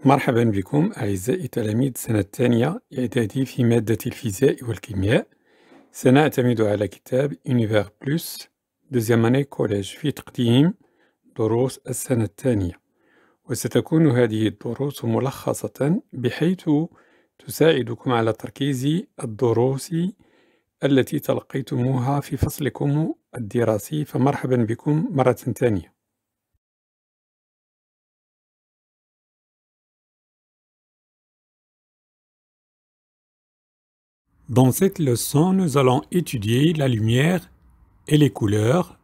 مرحبا بكم أعزائي تلاميذ السنة الثانية إعدادي في مادة الفيزياء والكيمياء. سنعتمد على كتاب Univers Plus Deuxième année collège في تقديم دروس السنة الثانية، وستكون هذه الدروس ملخصة بحيث تساعدكم على تركيز الدروس التي تلقيتموها في فصلكم الدراسي، فمرحبا بكم مرة ثانية. Dans cette leçon, nous allons étudier la lumière et les couleurs.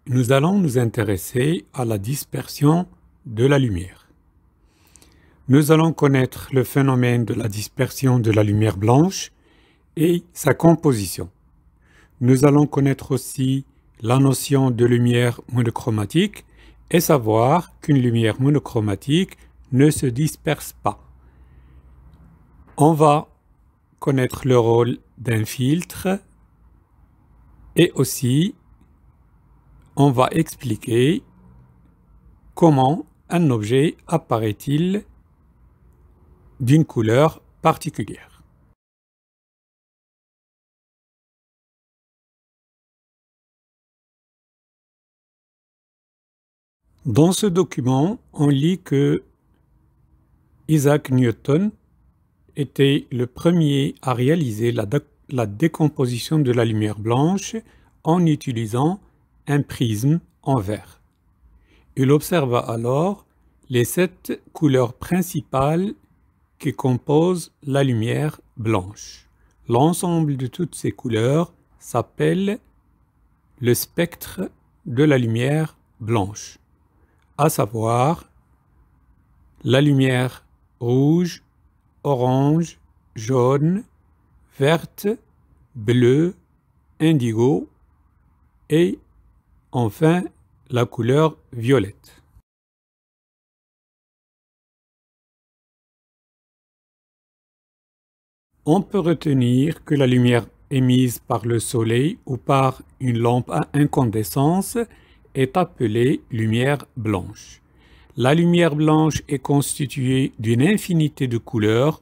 Nous allons nous intéresser à la dispersion de la lumière. Nous allons connaître le phénomène de la dispersion de la lumière blanche et sa composition. Nous allons connaître aussi la notion de lumière monochromatique et savoir qu'une lumière monochromatique ne se disperse pas. On va connaître le rôle d'un filtre et aussi on va expliquer comment un objet apparaît-il d'une couleur particulière. Dans ce document, on lit que Isaac Newton était le premier à réaliser la décomposition de la lumière blanche en utilisant un prisme en verre. Il observa alors les 7 couleurs principales qui composent la lumière blanche. L'ensemble de toutes ces couleurs s'appelle le spectre de la lumière blanche, à savoir la lumière rouge, orange, jaune, verte, bleue, indigo et enfin la couleur violette. On peut retenir que la lumière émise par le soleil ou par une lampe à incandescence est appelée lumière blanche. La lumière blanche est constituée d'une infinité de couleurs.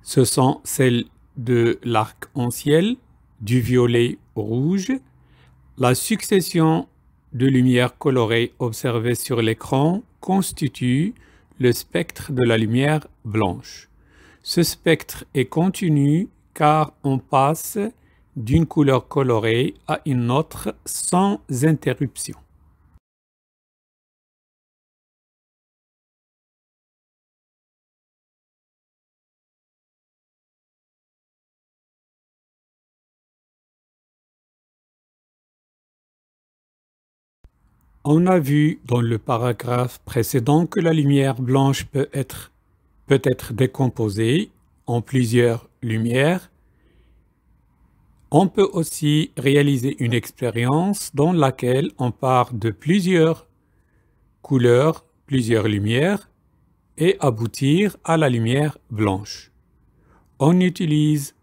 Ce sont celles de l'arc-en-ciel, du violet au rouge. La succession de lumières colorées observées sur l'écran constitue le spectre de la lumière blanche. Ce spectre est continu car on passe d'une couleur colorée à une autre sans interruption. On a vu dans le paragraphe précédent que la lumière blanche peut être décomposée en plusieurs lumières. On peut aussi réaliser une expérience dans laquelle on part de plusieurs couleurs, plusieurs lumières, et aboutir à la lumière blanche. On utilise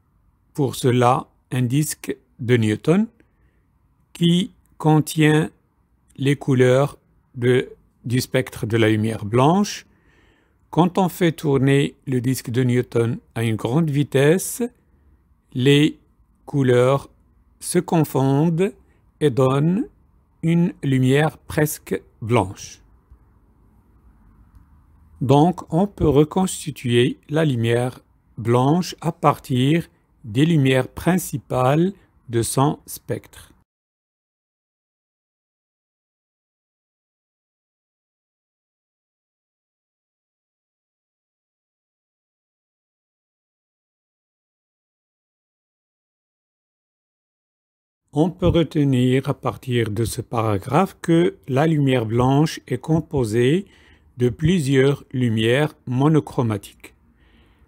pour cela un disque de Newton qui contient les couleurs du spectre de la lumière blanche. Quand on fait tourner le disque de Newton à une grande vitesse, les couleurs se confondent et donnent une lumière presque blanche. Donc, on peut reconstituer la lumière blanche à partir des lumières principales de son spectre. On peut retenir à partir de ce paragraphe que la lumière blanche est composée de plusieurs lumières monochromatiques.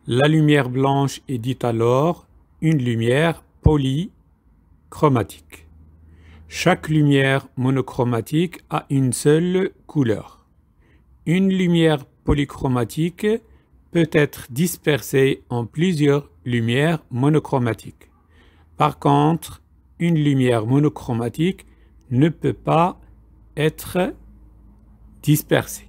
La lumière blanche est dite alors une lumière polychromatique. Chaque lumière monochromatique a une seule couleur. Une lumière polychromatique peut être dispersée en plusieurs lumières monochromatiques. Par contre, une lumière monochromatique ne peut pas être dispersée.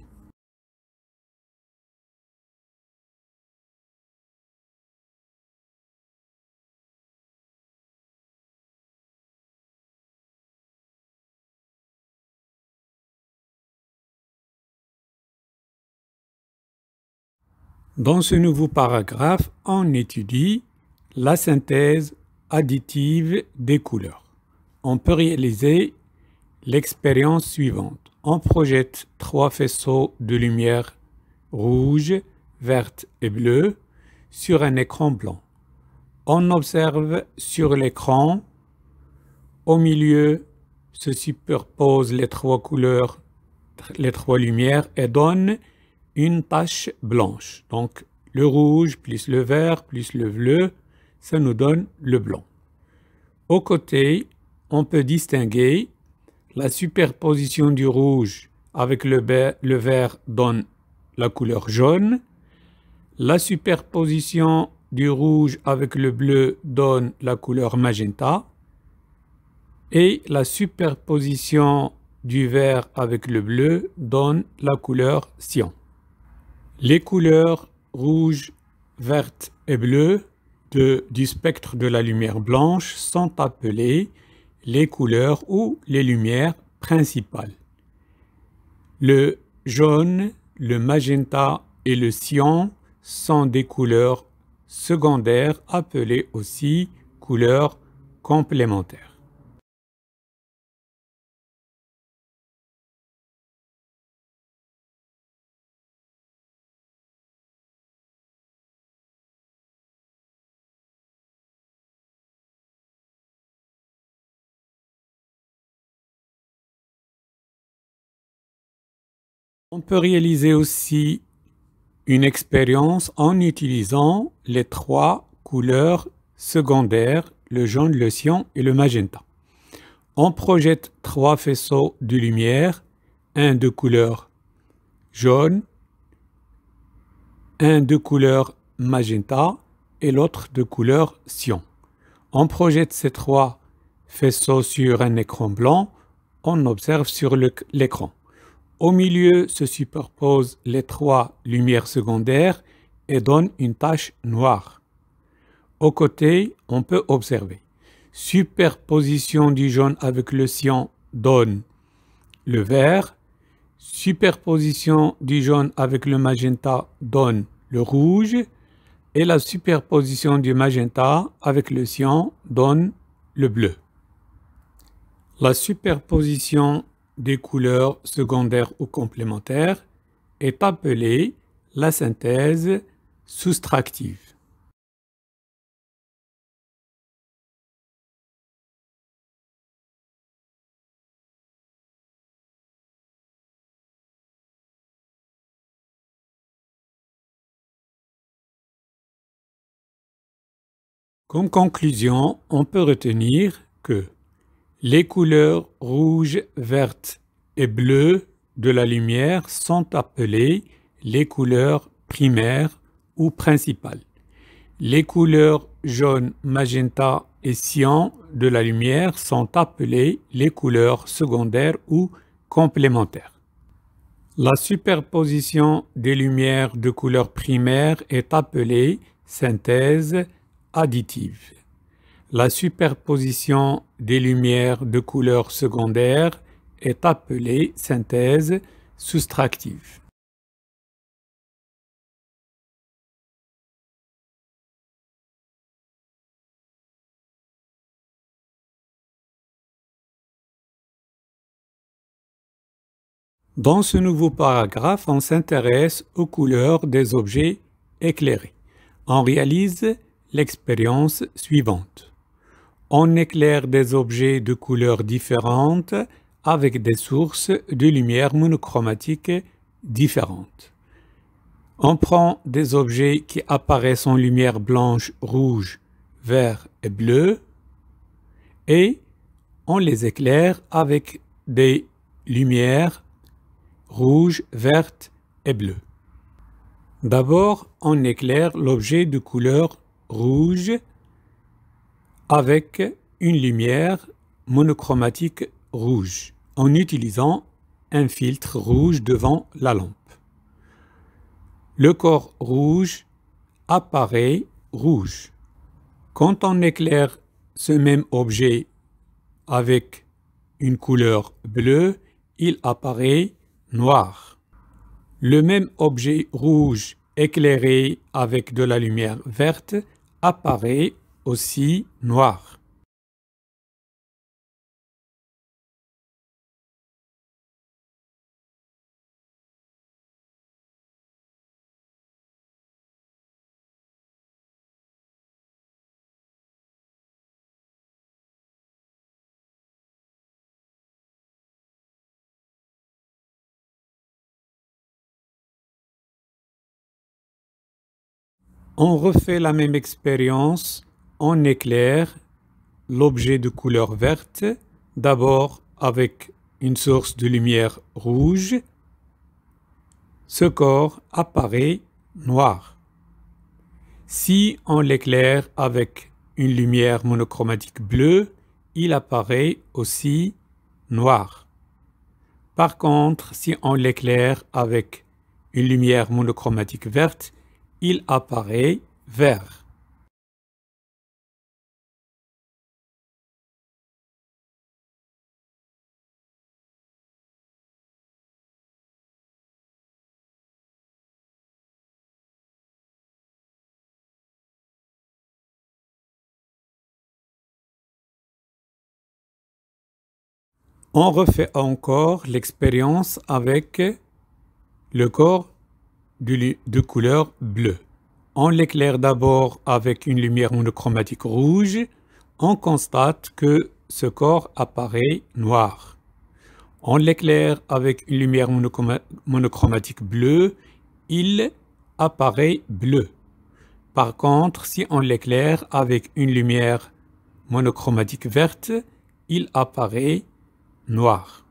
Dans ce nouveau paragraphe, on étudie la synthèse additive des couleurs. On peut réaliser l'expérience suivante. On projette 3 faisceaux de lumière rouge, verte et bleue sur un écran blanc. On observe sur l'écran, au milieu se superposent les 3 couleurs, les 3 lumières et donnent une tache blanche. Donc le rouge plus le vert plus le bleu, ça nous donne le blanc. Au côté, on peut distinguer la superposition du rouge avec le vert donne la couleur jaune. La superposition du rouge avec le bleu donne la couleur magenta. Et la superposition du vert avec le bleu donne la couleur cyan. Les couleurs rouge, verte et bleue du spectre de la lumière blanche sont appelées les couleurs ou les lumières principales. Le jaune, le magenta et le cyan sont des couleurs secondaires appelées aussi couleurs complémentaires. On peut réaliser aussi une expérience en utilisant les 3 couleurs secondaires, le jaune, le cyan et le magenta. On projette 3 faisceaux de lumière, un de couleur jaune, un de couleur magenta et l'autre de couleur cyan. On projette ces 3 faisceaux sur un écran blanc, on observe sur l'écran. Au milieu se superposent les 3 lumières secondaires et donnent une tache noire. Au côté, on peut observer superposition du jaune avec le cyan donne le vert, superposition du jaune avec le magenta donne le rouge et la superposition du magenta avec le cyan donne le bleu. La superposition des couleurs secondaires ou complémentaires est appelée la synthèse soustractive. Comme conclusion, on peut retenir que les couleurs rouge, verte et bleue de la lumière sont appelées les couleurs primaires ou principales. Les couleurs jaune, magenta et cyan de la lumière sont appelées les couleurs secondaires ou complémentaires. La superposition des lumières de couleurs primaires est appelée synthèse additive. La superposition des lumières de couleurs secondaires est appelée synthèse soustractive. Dans ce nouveau paragraphe, on s'intéresse aux couleurs des objets éclairés. On réalise l'expérience suivante. On éclaire des objets de couleurs différentes avec des sources de lumière monochromatiques différentes. On prend des objets qui apparaissent en lumière blanche, rouge, vert et bleu et on les éclaire avec des lumières rouge, verte et bleue. D'abord, on éclaire l'objet de couleur rouge avec une lumière monochromatique rouge en utilisant un filtre rouge devant la lampe. Le corps rouge apparaît rouge. Quand on éclaire ce même objet avec une couleur bleue, il apparaît noir. Le même objet rouge éclairé avec de la lumière verte apparaît aussi noir. On refait la même expérience. On éclaire l'objet de couleur verte, d'abord avec une source de lumière rouge. Ce corps apparaît noir. Si on l'éclaire avec une lumière monochromatique bleue, il apparaît aussi noir. Par contre, si on l'éclaire avec une lumière monochromatique verte, il apparaît vert. On refait encore l'expérience avec le corps de couleur bleue. On l'éclaire d'abord avec une lumière monochromatique rouge. On constate que ce corps apparaît noir. On l'éclaire avec une lumière monochromatique bleue. Il apparaît bleu. Par contre, si on l'éclaire avec une lumière monochromatique verte, il apparaît noir.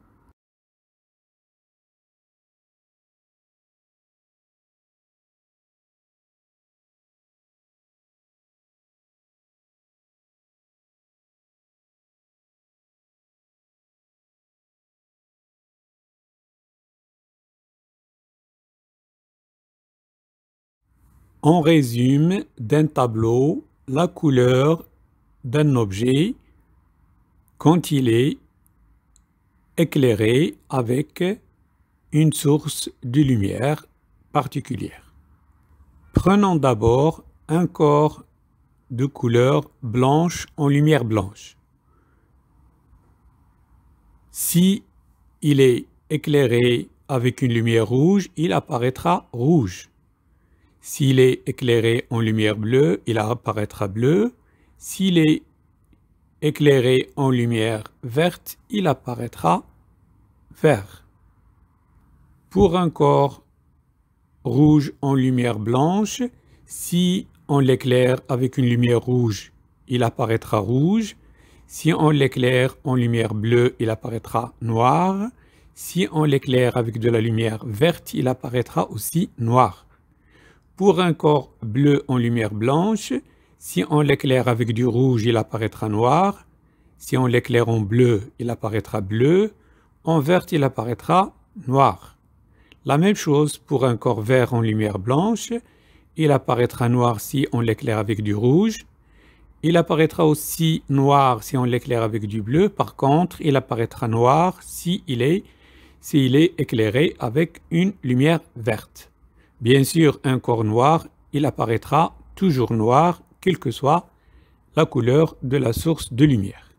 On résume d'un tableau la couleur d'un objet quand il est éclairé avec une source de lumière particulière. Prenons d'abord un corps de couleur blanche en lumière blanche. Si il est éclairé avec une lumière rouge, il apparaîtra rouge. S'il est éclairé en lumière bleue, il apparaîtra bleu. S'il est éclairé en lumière verte, il apparaîtra vert. Pour un corps rouge en lumière blanche, si on l'éclaire avec une lumière rouge, il apparaîtra rouge. Si on l'éclaire en lumière bleue, il apparaîtra noir. Si on l'éclaire avec de la lumière verte, il apparaîtra aussi noir. Pour un corps bleu en lumière blanche, si on l'éclaire avec du rouge, il apparaîtra noir. Si on l'éclaire en bleu, il apparaîtra bleu. En vert, il apparaîtra noir. La même chose pour un corps vert en lumière blanche. Il apparaîtra noir si on l'éclaire avec du rouge. Il apparaîtra aussi noir si on l'éclaire avec du bleu. Par contre, il apparaîtra noir s'il est éclairé avec une lumière verte. Bien sûr, un corps noir, il apparaîtra toujours noir, quelle que soit la couleur de la source de lumière.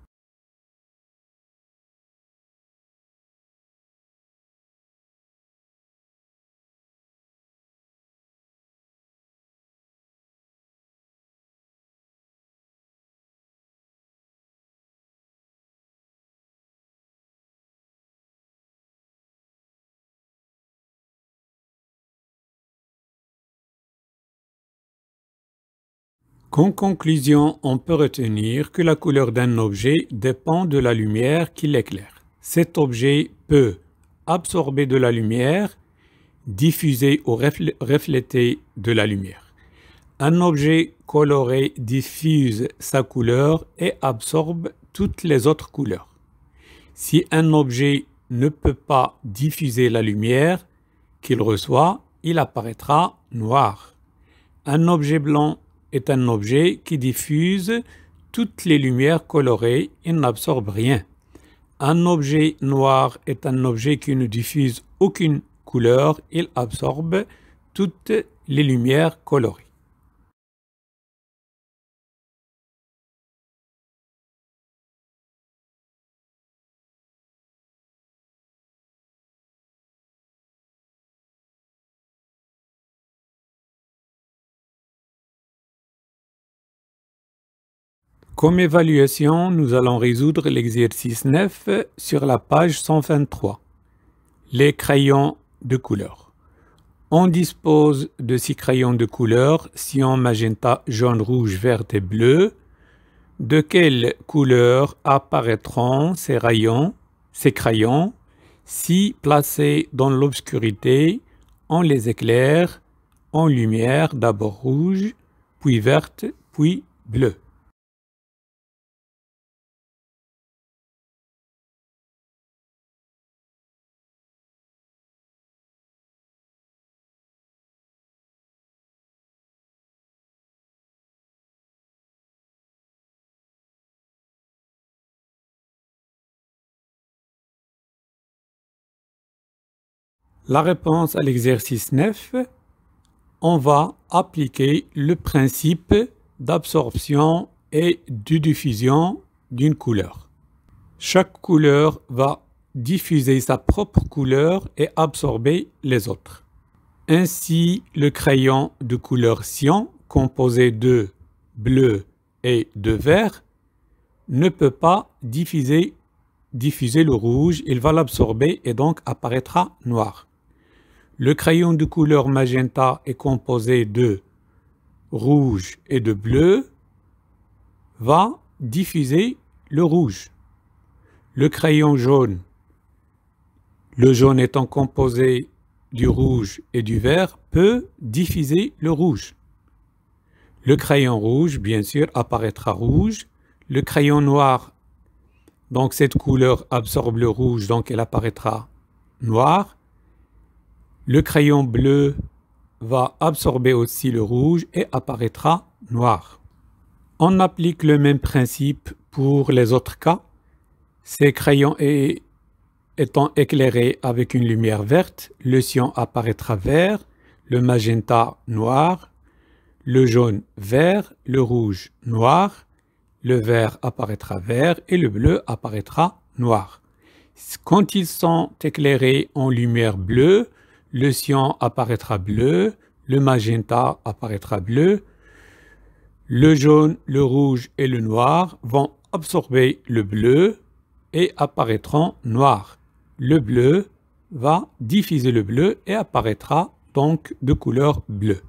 Qu'en conclusion, on peut retenir que la couleur d'un objet dépend de la lumière qui l'éclaire. Cet objet peut absorber de la lumière, diffuser ou refléter de la lumière. Un objet coloré diffuse sa couleur et absorbe toutes les autres couleurs. Si un objet ne peut pas diffuser la lumière qu'il reçoit, il apparaîtra noir. Un objet blanc est un objet qui diffuse toutes les lumières colorées et n'absorbe rien. Un objet noir est un objet qui ne diffuse aucune couleur, il absorbe toutes les lumières colorées. Comme évaluation, nous allons résoudre l'exercice 9 sur la page 123. Les crayons de couleur. On dispose de 6 crayons de couleur, cyan, magenta, jaune, rouge, vert et bleu. De quelle couleur apparaîtront ces crayons si placés dans l'obscurité, on les éclaire en lumière, d'abord rouge, puis verte, puis bleue. La réponse à l'exercice 9, on va appliquer le principe d'absorption et de diffusion d'une couleur. Chaque couleur va diffuser sa propre couleur et absorber les autres. Ainsi, le crayon de couleur cyan, composé de bleu et de vert, ne peut pas diffuser le rouge, il va l'absorber et donc apparaîtra noir. Le crayon de couleur magenta est composé de rouge et de bleu, va diffuser le rouge. Le crayon jaune, le jaune étant composé du rouge et du vert, peut diffuser le rouge. Le crayon rouge, bien sûr, apparaîtra rouge. Le crayon noir, donc cette couleur absorbe le rouge, donc elle apparaîtra noire. Le crayon bleu va absorber aussi le rouge et apparaîtra noir. On applique le même principe pour les autres cas. Ces crayons étant éclairés avec une lumière verte, le cyan apparaîtra vert, le magenta noir, le jaune vert, le rouge noir, le vert apparaîtra vert et le bleu apparaîtra noir. Quand ils sont éclairés en lumière bleue, le cyan apparaîtra bleu, le magenta apparaîtra bleu, le jaune, le rouge et le noir vont absorber le bleu et apparaîtront noirs. Le bleu va diffuser le bleu et apparaîtra donc de couleur bleue.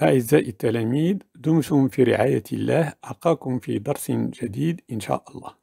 أعزائي التلاميذ، دمتم في رعاية الله. ألقاكم في درس جديد إن شاء الله.